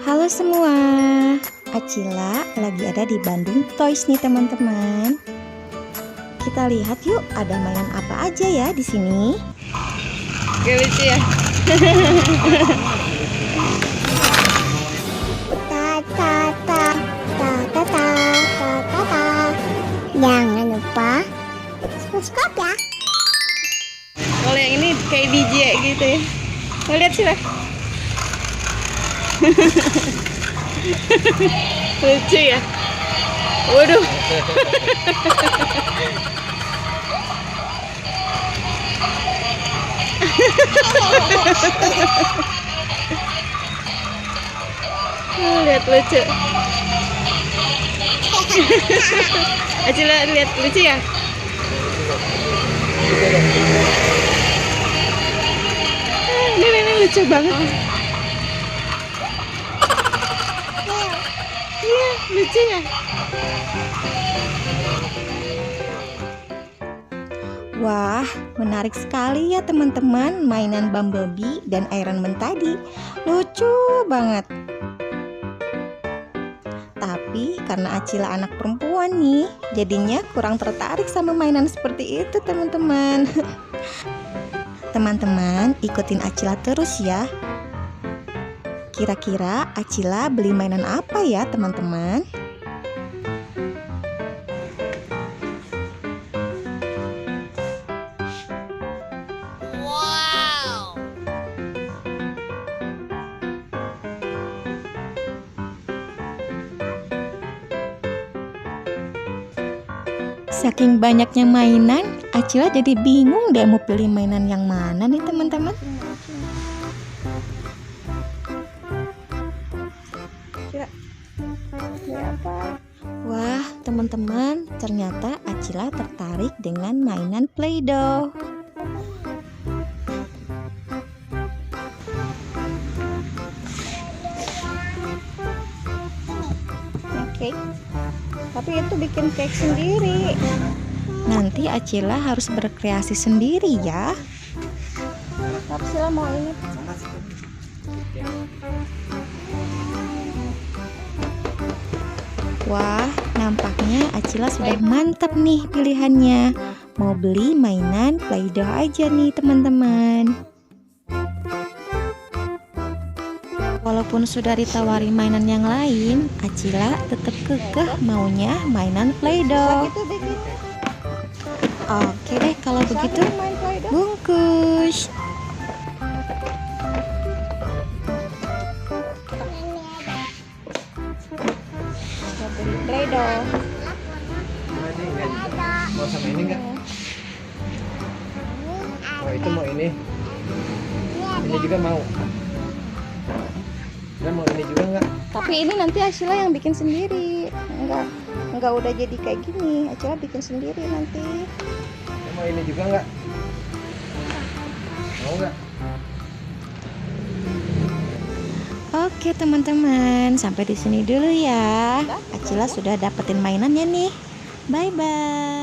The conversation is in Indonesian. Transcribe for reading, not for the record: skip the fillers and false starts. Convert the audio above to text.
Halo semua, Acila lagi ada di Bandung Toys nih teman-teman. Kita lihat yuk ada mainan apa aja ya di sini. Gak lucu ya? Jangan lupa subscribe ya. Kalau yang ini kayak DJ gitu ya. Mau lihat sih lah. Lucu ya. Waduh. Lihat lucu. Acila lihat lucu ya. Ini lucu banget. Iya, lucu ya. Wah, menarik sekali ya teman-teman mainan Bumblebee dan Iron Man tadi. Lucu banget. Tapi karena Acila anak perempuan nih, jadinya kurang tertarik sama mainan seperti itu teman-teman. Teman-teman, ikutin Acila terus ya. Kira-kira Acila beli mainan apa ya teman-teman? Saking banyaknya mainan, Acila jadi bingung deh mau pilih mainan yang mana nih teman-teman. Wah teman-teman, ternyata Acila tertarik dengan mainan Play-Doh. Cake. Tapi itu bikin cake sendiri. Nanti Acila harus berkreasi sendiri ya. Tapi Sila mau ini. Wah, nampaknya Acila sudah mantap nih pilihannya. Mau beli mainan Play-Doh aja nih teman-teman. Walaupun sudah ditawari mainan yang lain, Acila tetap kekeh maunya mainan Play-Doh. Oke deh kalau begitu, bungkus. Play-Doh. Mau sama ini enggak? Mau itu mau ini. Ini juga mau. Dan mau ini juga enggak? Tapi ini nanti Acila yang bikin sendiri. Enggak udah jadi kayak gini. Acila bikin sendiri nanti. Mau ini juga enggak? Mau enggak? Oke teman-teman, sampai di sini dulu ya. Acila sudah dapetin mainannya nih. Bye bye.